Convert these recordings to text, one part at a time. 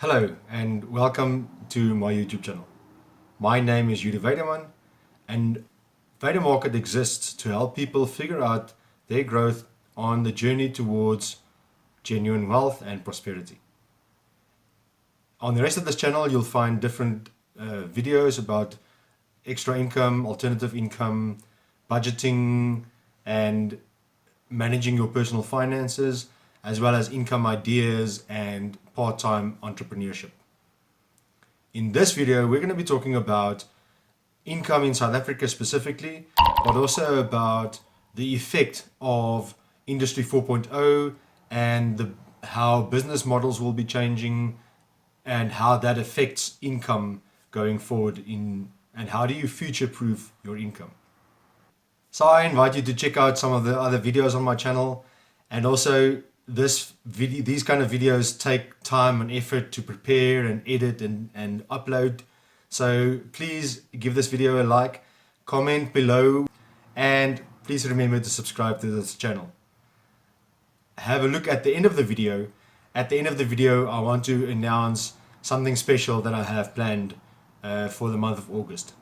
Hello and welcome to my YouTube channel. My name is Weide-Market and Weide-Market exists to help people figure out their growth on the journey towards genuine wealth and prosperity. On the rest of this channel you'll find different videos about extra income, alternative income, budgeting and managing your personal finances, as well as income ideas and part-time entrepreneurship. In this video, we're going to be talking about income in South Africa specifically, but also about the effect of Industry 4.0 and how business models will be changing and how that affects income going forward and how do you future-proof your income. So I invite you to check out some of the other videos on my channel, and also these kind of videos take time and effort to prepare and edit and upload. So please give this video a like, comment below, and please remember to subscribe to this channel. Have a look at the end of the video. At the end of the video, I want to announce something special that I have planned for the month of August.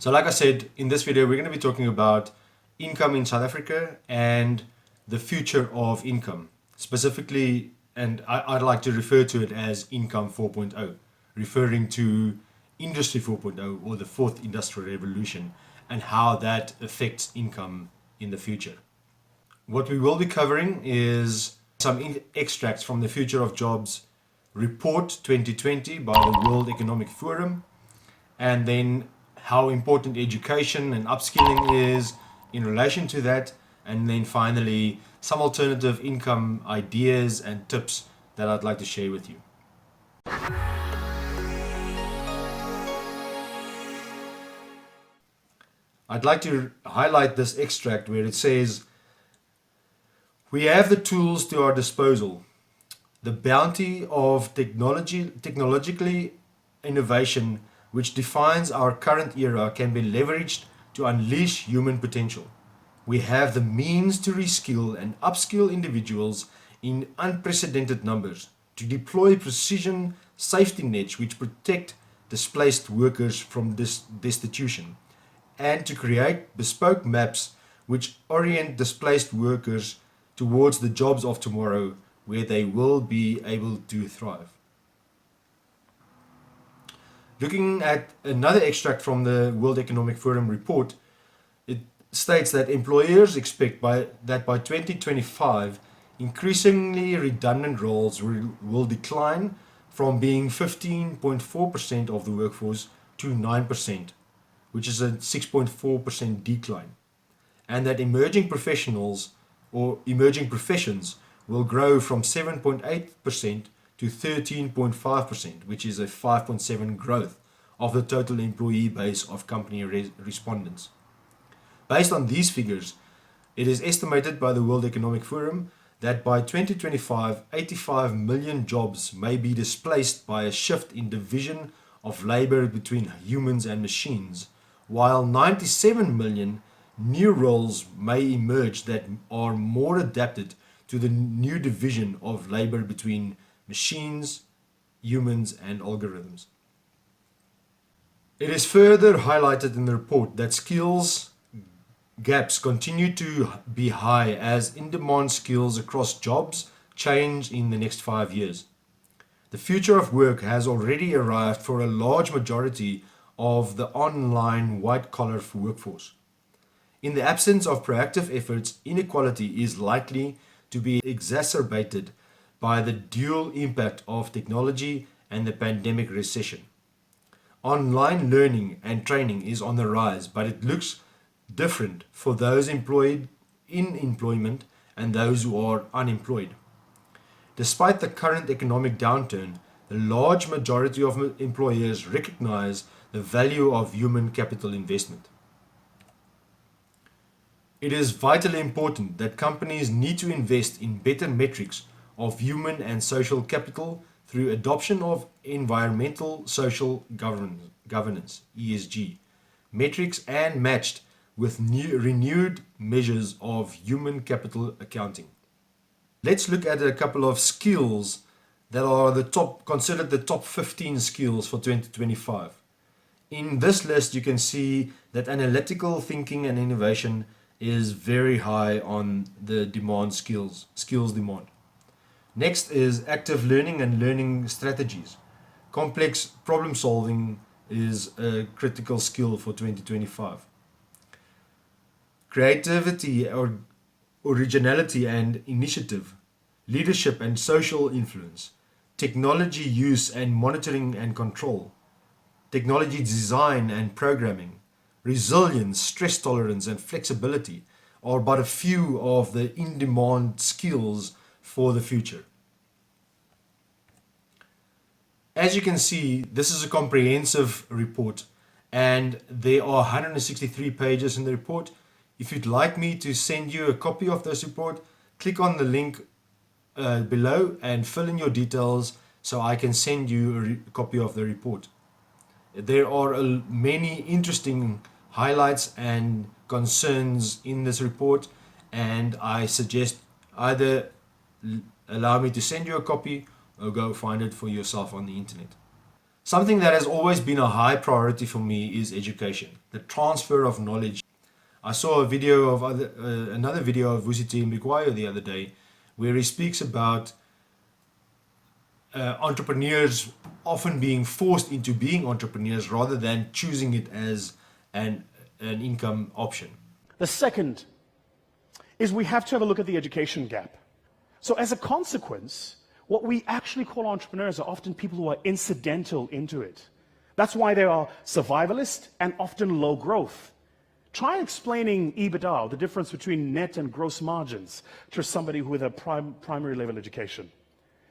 So like I said, in this video, we're going to be talking about income in South Africa and the future of income. Specifically, and I'd like to refer to it as Income 4.0, referring to Industry 4.0 or the fourth industrial revolution and how that affects income in the future. What we will be covering is some extracts from the Future of Jobs Report 2020 by the World Economic Forum, and then how important education and upskilling is in relation to that, and then finally some alternative income ideas and tips that I'd like to share with you. I'd like to highlight this extract where it says, "We have the tools to our disposal. The bounty of technologically innovation which defines our current era can be leveraged to unleash human potential. We have the means to reskill and upskill individuals in unprecedented numbers, to deploy precision safety nets which protect displaced workers from destitution, and to create bespoke maps which orient displaced workers towards the jobs of tomorrow where they will be able to thrive." Looking at another extract from the World Economic Forum report, it states that employers expect that by 2025, increasingly redundant roles will decline from being 15.4% of the workforce to 9%, which is a 6.4% decline, and that emerging professionals or emerging professions will grow from 7.8% to 13.5%, which is a 5.7% growth of the total employee base of company respondents. Based on these figures, it is estimated by the World Economic Forum that by 2025, 85 million jobs may be displaced by a shift in division of labor between humans and machines, while 97 million new roles may emerge that are more adapted to the new division of labor between machines, humans, and algorithms. It is further highlighted in the report that skills gaps continue to be high as in-demand skills across jobs change in the next 5 years. The future of work has already arrived for a large majority of the online white-collar workforce. In the absence of proactive efforts, inequality is likely to be exacerbated by the dual impact of technology and the pandemic recession. Online learning and training is on the rise, but it looks different for those employed in employment and those who are unemployed. Despite the current economic downturn, the large majority of employers recognize the value of human capital investment. It is vitally important that companies need to invest in better metrics of human and social capital through adoption of environmental social governance, ESG, metrics and matched with renewed measures of human capital accounting. Let's look at a couple of skills that are considered the top 15 skills for 2025. In this list, you can see that analytical thinking and innovation is very high on the skills demand. Next is active learning and learning strategies. Complex problem solving is a critical skill for 2025. Creativity or originality and initiative, leadership and social influence, technology use and monitoring and control, technology design and programming, resilience, stress tolerance, and flexibility are but a few of the in-demand skills for the future. As you can see, this is a comprehensive report and there are 163 pages in the report. If you'd like me to send you a copy of this report, click on the link below and fill in your details so I can send you a copy of the report. There are many interesting highlights and concerns in this report, and I suggest either allow me to send you a copy or go find it for yourself on the internet. Something that has always been a high priority for me is education, the transfer of knowledge. I saw a video of another video of Vusiti Mkwayo the other day where he speaks about entrepreneurs often being forced into being entrepreneurs rather than choosing it as an income option. The second is we have to have a look at the education gap. So as a consequence, what we actually call entrepreneurs are often people who are incidental into it. That's why they are survivalist and often low growth. Try explaining EBITDA, the difference between net and gross margins, to somebody with a primary level education.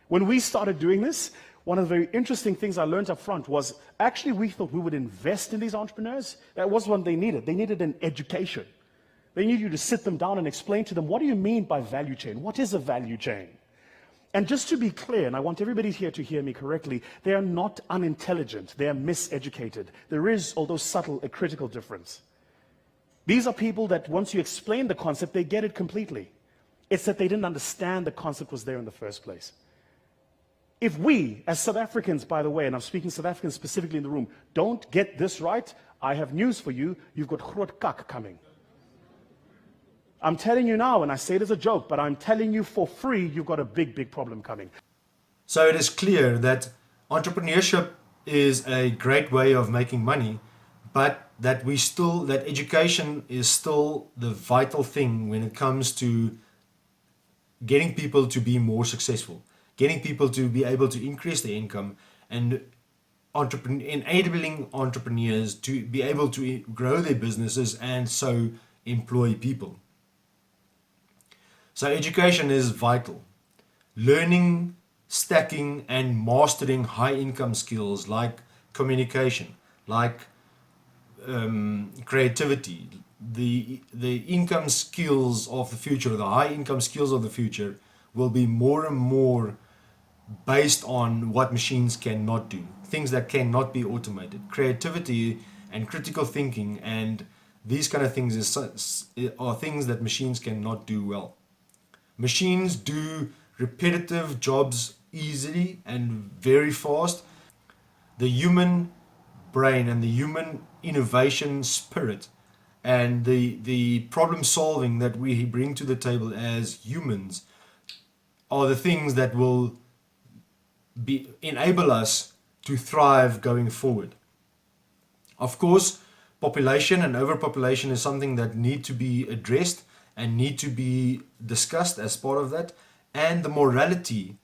When we started doing this, one of the very interesting things I learned up front was actually we thought we would invest in these entrepreneurs. That was what they needed. They needed an education. They needed you to sit them down and explain to them, what do you mean by value chain? What is a value chain? And just to be clear, and I want everybody here to hear me correctly, they are not unintelligent. They are miseducated. There is, although subtle, a critical difference. These are people that once you explain the concept, they get it completely. It's that they didn't understand the concept was there in the first place. If we, as South Africans, by the way, and I'm speaking South Africans specifically in the room, don't get this right, I have news for you. You've got groot kak coming. I'm telling you now, and I say it as a joke, but I'm telling you for free, you've got a big, big problem coming. So it is clear that entrepreneurship is a great way of making money, but that education is still the vital thing when it comes to getting people to be more successful, getting people to be able to increase their income, and enabling entrepreneurs to be able to grow their businesses and so employ people. So education is vital. Learning, stacking, and mastering high income skills like communication, like creativity, the income skills of the future, the high income skills of the future will be more and more based on what machines cannot do, things that cannot be automated. Creativity and critical thinking and these kind of things are things that machines cannot do well. Machines do repetitive jobs easily and very fast. The human brain and the human innovation spirit and the problem solving that we bring to the table as humans are the things that will enable us to thrive going forward. Of course, population and overpopulation is something that need to be addressed and need to be discussed as part of that, and the morality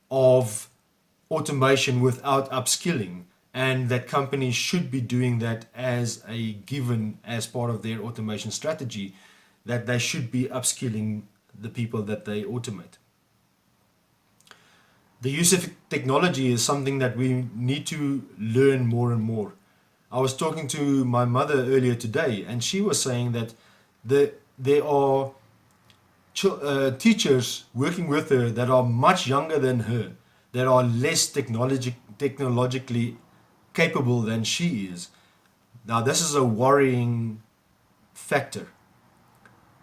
of automation without upskilling, and that companies should be doing that as a given as part of their automation strategy, that they should be upskilling the people that they automate. The use of technology is something that we need to learn more and more. I was talking to my mother earlier today, and she was saying that there are teachers working with her that are much younger than her, that are less technologically capable than she is. Now, this is a worrying factor.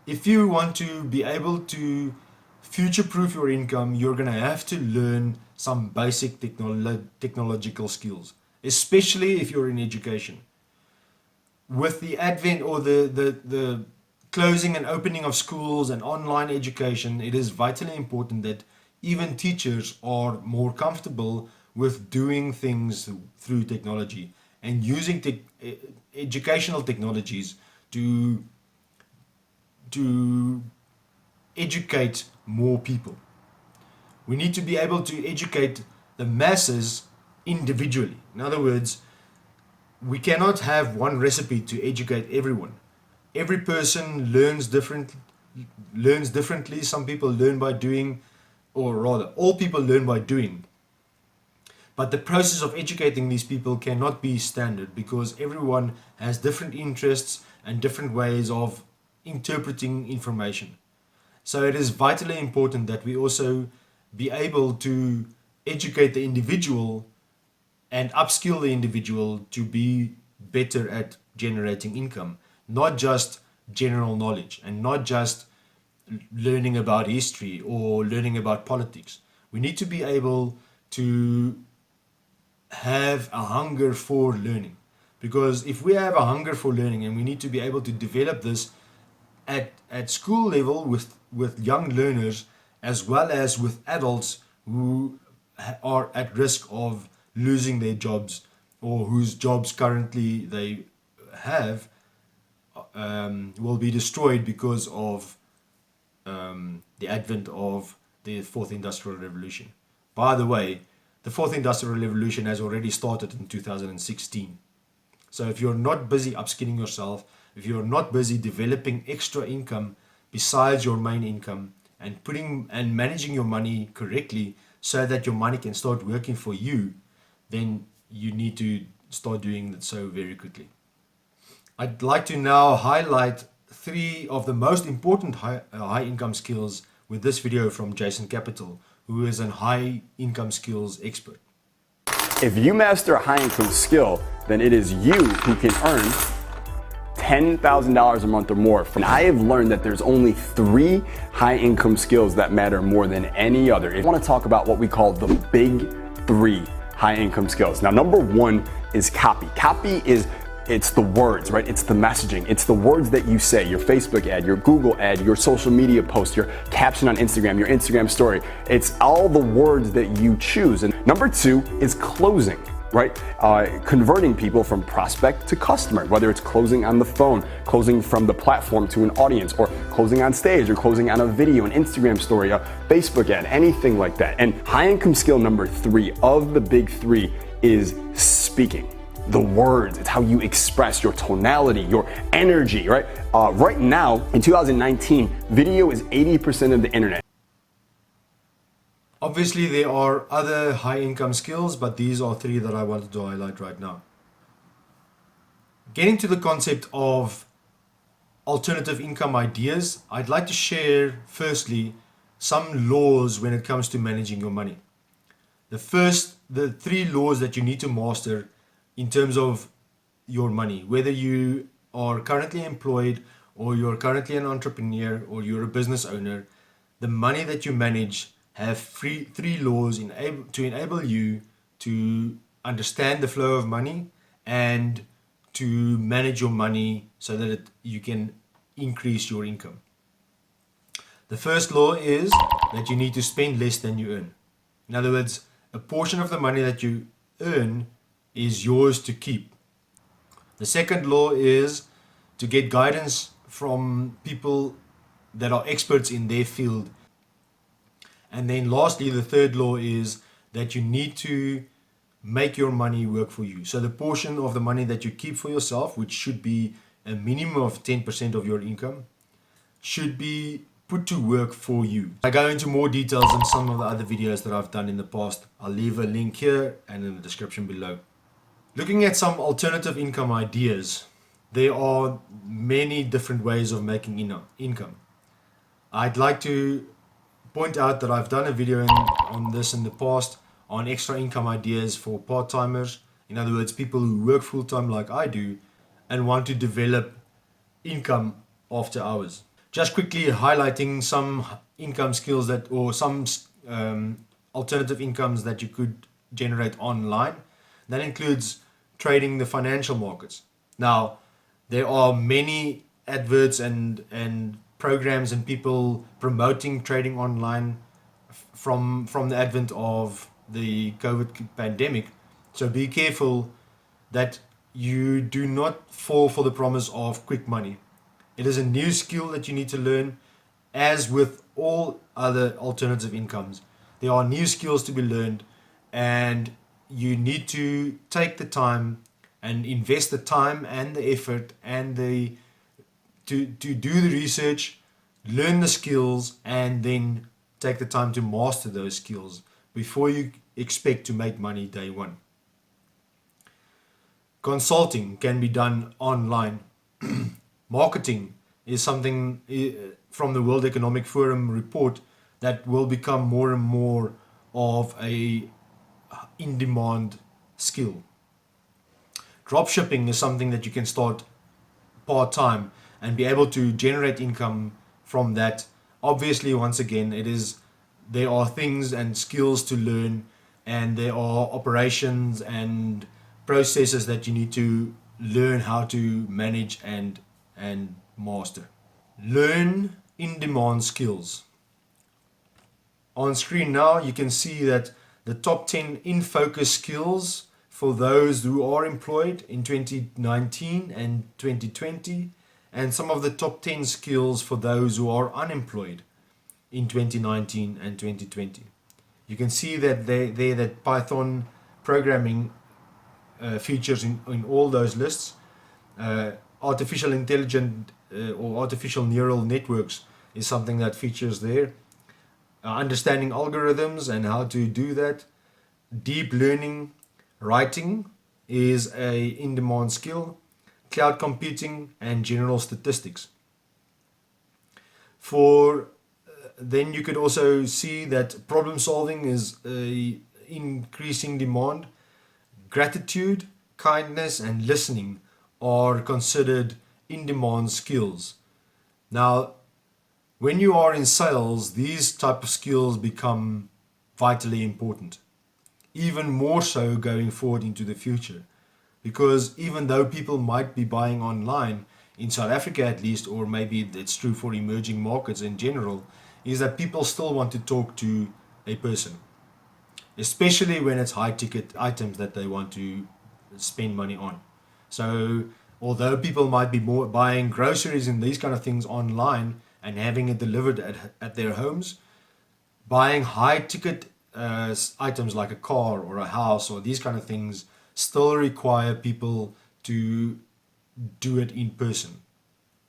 If you want to be able to future-proof your income, you're going to have to learn some basic technological skills, especially if you're in education. With the advent or the closing and opening of schools and online education, it is vitally important that even teachers are more comfortable with doing things through technology and using educational technologies to educate more people. We need to be able to educate the masses individually. In other words, we cannot have one recipe to educate everyone. Every person learns differently. Some people learn by doing, or rather, all people learn by doing. But the process of educating these people cannot be standard because everyone has different interests and different ways of interpreting information. So it is vitally important that we also be able to educate the individual and upskill the individual to be better at generating income, not just general knowledge and not just learning about history or learning about politics. We need to be able to have a hunger for learning, because if we have a hunger for learning, and we need to be able to develop this at school level with young learners as well as with adults who are at risk of losing their jobs or whose jobs currently they have will be destroyed because of the advent of the fourth industrial revolution. By the way, the fourth industrial revolution has already started in 2016. So if you're not busy upskilling yourself, if you're not busy developing extra income besides your main income and putting and managing your money correctly so that your money can start working for you, then you need to start doing that so very quickly. I'd like to now highlight 3 of the most important high income skills with this video from Jason Capital, who is an high income skills expert. If you master a high income skill, then it is you who can earn $10,000 a month or more. And I have learned that there's only 3 high income skills that matter more than any other. If you want to talk about what we call the big 3 high income skills. Now, number 1 is copy. Copy is it's the words, right? It's the messaging. It's the words that you say, your Facebook ad, your Google ad, your social media post, your caption on Instagram, your Instagram story. It's all the words that you choose. And number 2 is closing, right? Converting people from prospect to customer, whether it's closing on the phone, closing from the platform to an audience, or closing on stage, or closing on a video, an Instagram story, a Facebook ad, anything like that. And high income skill number 3 of the big 3 is speaking. The words, it's how you express your tonality, your energy, right? Right now, in 2019, video is 80% of the internet. Obviously, there are other high income skills, but these are 3 that I wanted to highlight right now. Getting to the concept of alternative income ideas, I'd like to share firstly some laws when it comes to managing your money. The 3 laws that you need to master in terms of your money, whether you are currently employed or you're currently an entrepreneur or you're a business owner, the money that you manage have 3 laws to enable you to understand the flow of money and to manage your money so that you can increase your income. The first law is that you need to spend less than you earn. In other words, a portion of the money that you earn is yours to keep. The second law is to get guidance from people that are experts in their field. And then lastly, the third law is that you need to make your money work for you. So the portion of the money that you keep for yourself, which should be a minimum of 10% of your income, should be put to work for you. I go into more details in some of the other videos that I've done in the past. I'll leave a link here and in the description below. Looking at some alternative income ideas, there are many different ways of making income. I'd like to point out that I've done a video on this in the past on extra income ideas for part-timers. In other words, people who work full-time like I do and want to develop income after hours. Just quickly highlighting some income skills that, or some alternative incomes that you could generate online. That includes trading the financial markets. Now, there are many adverts and programs and people promoting trading online from the advent of the COVID pandemic. So be careful that you do not fall for the promise of quick money. It is a new skill that you need to learn. As with all other alternative incomes, there are new skills to be learned, and you need to take the time and invest the time and the effort and to do the research, learn the skills, and then take the time to master those skills before you expect to make money day one. Consulting can be done online. Marketing is something from the World Economic Forum report that will become more and more of a in-demand skill. Dropshipping is something that you can start part-time and be able to generate income from that. Obviously, once again, there are things and skills to learn, and there are operations and processes that you need to learn how to manage and master. Learn in-demand skills. On screen now, you can see that the top 10 in-focus skills for those who are employed in 2019 and 2020, and some of the top 10 skills for those who are unemployed in 2019 and 2020. You can see that that Python programming features in all those lists. Artificial intelligence or artificial neural networks is something that features there. Understanding algorithms and how to do that. Deep learning, writing is a in-demand skill. Cloud computing and general statistics. Then you could also see that problem solving is a increasing demand. Gratitude, kindness, and listening are considered in-demand skills. Now, when you are in sales, these type of skills become vitally important, even more so going forward into the future, because even though people might be buying online, in South Africa at least, or maybe it's true for emerging markets in general, is that people still want to talk to a person, especially when it's high ticket items that they want to spend money on. So although people might be more buying groceries and these kind of things online and having it delivered at their homes, buying high ticket items like a car or a house or these kind of things still require people to do it in person.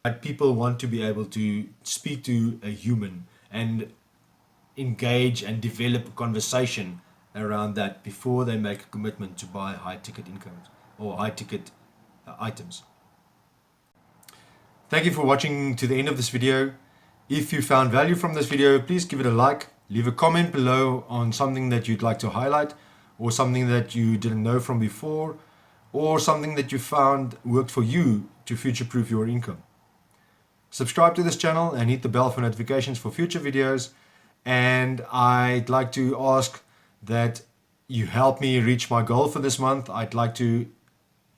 But people want to be able to speak to a human and engage and develop a conversation around that before they make a commitment to buy high ticket incomes or high ticket items. Thank you for watching to the end of this video. If you found value from this video, please give it a like, leave a comment below on something that you'd like to highlight, or something that you didn't know from before, or something that you found worked for you to future-proof your income. Subscribe to this channel and hit the bell for notifications for future videos. And I'd like to ask that you help me reach my goal for this month. I'd like to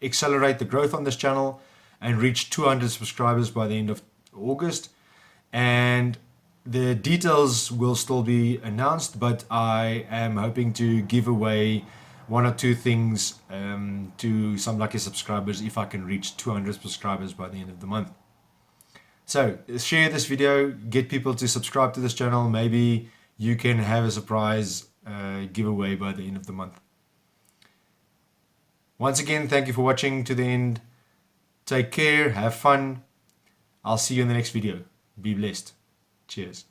accelerate the growth on this channel and reach 200 subscribers by the end of August. And the details will still be announced, but I am hoping to give away one or two things to some lucky subscribers if I can reach 200 subscribers by the end of the month. So share this video, get people to subscribe to this channel. Maybe you can have a surprise giveaway by the end of the month. Once again, thank you for watching to the end. Take care, have fun. I'll see you in the next video. Be blessed. Cheers.